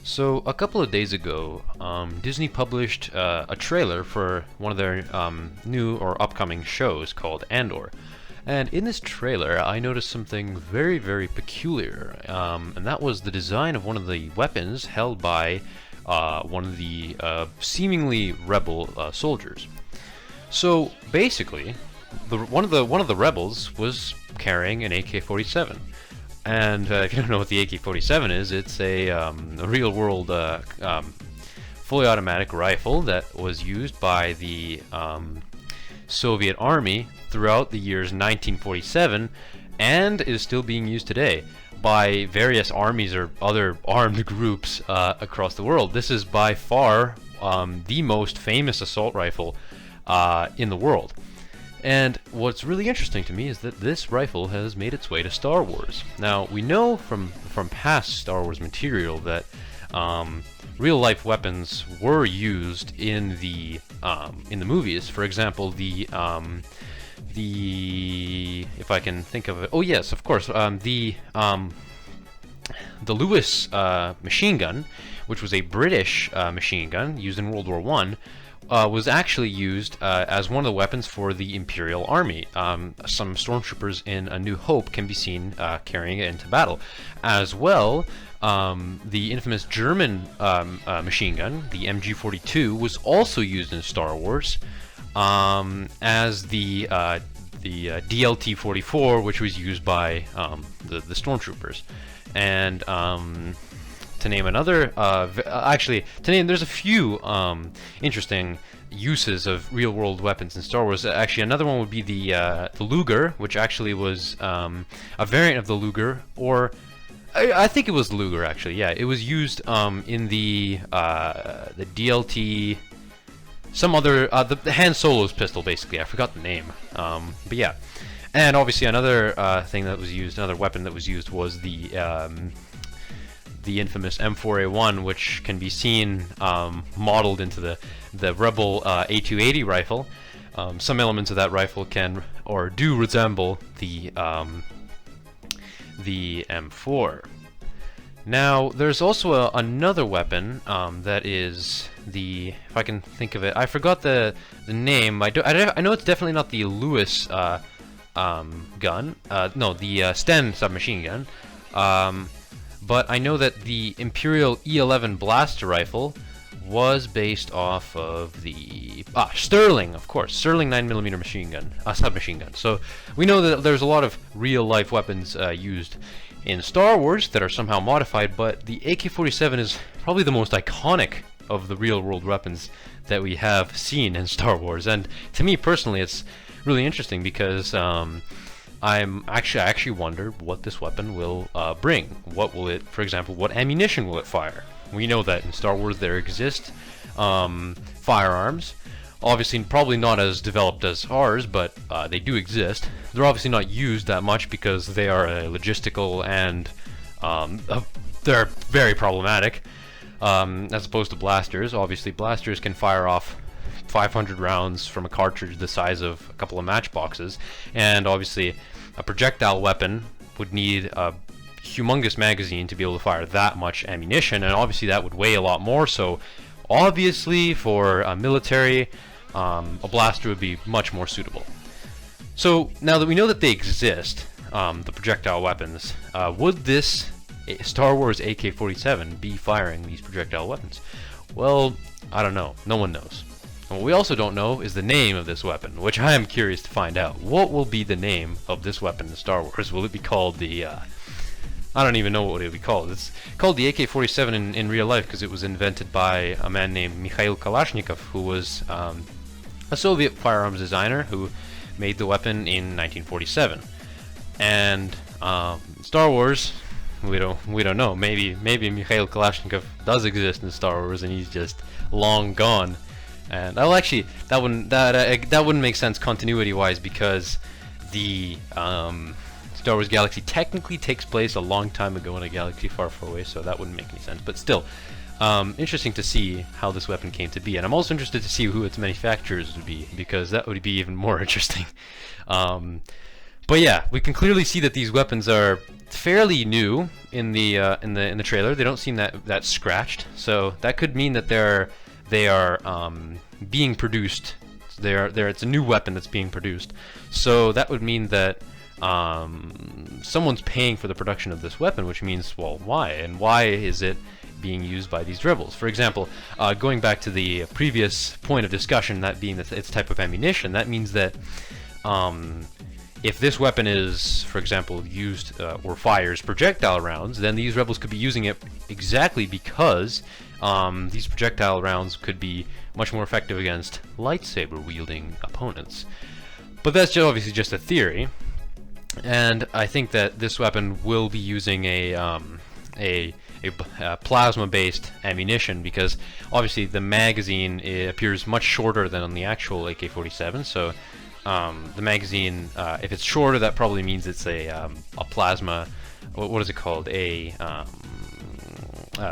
So a couple of days ago, Disney published a trailer for one of their new or upcoming shows called Andor. And in this trailer, I noticed something very, very peculiar, and that was the design of one of the weapons held by one of the seemingly rebel soldiers. So basically, one of the rebels was carrying an AK-47. And if you don't know what the AK-47 is, it's a real-world fully automatic rifle that was used by the Soviet Army throughout the years 1947 and is still being used today by various armies or other armed groups across the world. This is by far the most famous assault rifle in the world. And what's really interesting to me is that this rifle has made its way to Star Wars. Now, we know from past Star Wars material that real-life weapons were used in the movies. For example, the if I can think of it, oh yes, of course, the Lewis machine gun, which was a British machine gun used in World War I. Was actually used as one of the weapons for the Imperial Army. Some stormtroopers in A New Hope can be seen carrying it into battle. As well, the infamous German machine gun, the MG42, was also used in Star Wars as the DLT-44, which was used by the stormtroopers. And to name another, there's a few interesting uses of real-world weapons in Star Wars. Actually, another one would be the Luger, which actually was a variant of the Luger, or I think it was the Luger actually. Yeah, it was used in the DLT, some other the Han Solo's pistol, basically. I forgot the name, but yeah. And obviously, another another weapon that was used was the infamous M4A1, which can be seen modeled into the Rebel A280 rifle. Some elements of that rifle can or do resemble the M4. Now, there's also another weapon that is if I can think of it, I forgot the name. I know it's definitely not the Lewis gun. No, the Sten submachine gun. But I know that the Imperial E11 blaster rifle was based off of the Sterling, of course, Sterling 9mm machine gun, submachine gun. So we know that there's a lot of real-life weapons used in Star Wars that are somehow modified, but the AK-47 is probably the most iconic of the real-world weapons that we have seen in Star Wars. And to me personally, it's really interesting because I actually wonder what this weapon will bring. What will it, for example, what ammunition will it fire? We know that in Star Wars there exist firearms, obviously probably not as developed as ours, but they do exist. They're obviously not used that much because they are logistical and they're very problematic, as opposed to blasters. Obviously, blasters can fire off 500 rounds from a cartridge the size of a couple of matchboxes, and obviously a projectile weapon would need a humongous magazine to be able to fire that much ammunition, and obviously that would weigh a lot more. So obviously for a military, a blaster would be much more suitable. So now that we know that they exist, the projectile weapons, would this Star Wars AK-47 be firing these projectile weapons? Well, I don't know. No one knows. And what we also don't know is the name of this weapon, which I am curious to find out. What will be the name of this weapon in Star Wars? Will it be called the I don't even know what it would be called. It's called the AK-47 in real life because it was invented by a man named Mikhail Kalashnikov, who was a Soviet firearms designer who made the weapon in 1947. And Star Wars, we don't know. Maybe Mikhail Kalashnikov does exist in Star Wars and he's just long gone. And well, actually, that wouldn't make sense continuity-wise because the Star Wars galaxy technically takes place a long time ago in a galaxy far, far away, so that wouldn't make any sense. But still, interesting to see how this weapon came to be, and I'm also interested to see who its manufacturers would be because that would be even more interesting. But yeah, we can clearly see that these weapons are fairly new in the trailer. They don't seem that scratched, so that could mean that they are being produced. It's a new weapon that's being produced. So that would mean that someone's paying for the production of this weapon, which means, well, why? And why is it being used by these rebels? For example, going back to the previous point of discussion, that being that its type of ammunition, that means that if this weapon is, for example, used or fires projectile rounds, then these rebels could be using it exactly because these projectile rounds could be much more effective against lightsaber-wielding opponents. But that's obviously just a theory, and I think that this weapon will be using a plasma-based ammunition, because obviously the magazine appears much shorter than on the actual AK-47. So the magazine, if it's shorter, that probably means it's a plasma. What is it called?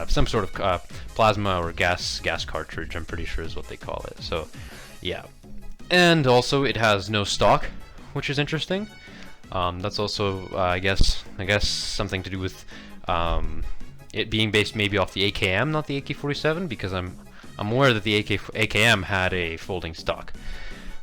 Some sort of plasma or gas cartridge, I'm pretty sure is what they call it. So yeah, and also it has no stock, which is interesting. That's also I guess something to do with it being based maybe off the AKM, not the AK-47, because I'm aware that the AKM had a folding stock.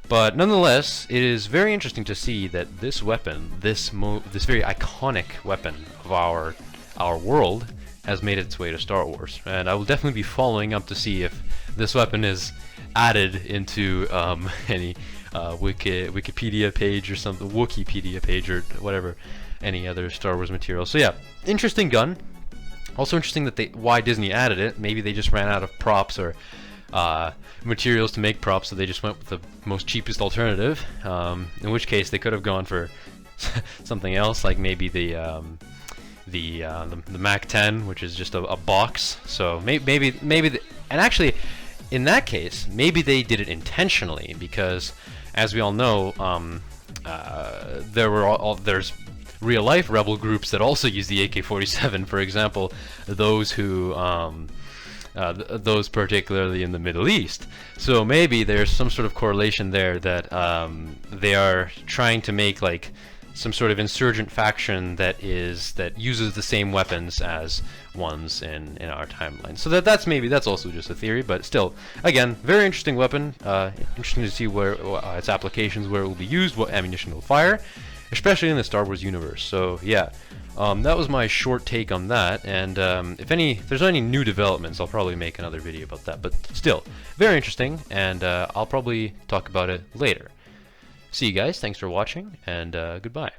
But nonetheless, it is very interesting to see that this weapon, this very iconic weapon of our world, has made its way to Star Wars, and I will definitely be following up to see if this weapon is added into any Wikipedia page or something, Wikipedia page or whatever, any other Star Wars material. So yeah, interesting gun. Also interesting that why Disney added it. Maybe they just ran out of props or materials to make props, so they just went with the most cheapest alternative. In which case they could have gone for something else, like maybe the Mac 10, which is just a box. So maybe and actually, in that case, maybe they did it intentionally, because as we all know, there's real life rebel groups that also use the AK-47. For example, those who those particularly in the Middle East. So maybe there's some sort of correlation there, that they are trying to make like some sort of insurgent faction that uses the same weapons as ones in our timeline. So that's also just a theory, but still, again, very interesting weapon. Interesting to see where its applications, where it will be used, what ammunition it will fire, especially in the Star Wars universe. So yeah, that was my short take on that, and if there's any new developments, I'll probably make another video about that. But still, very interesting, and I'll probably talk about it later. See you guys, thanks for watching, and goodbye.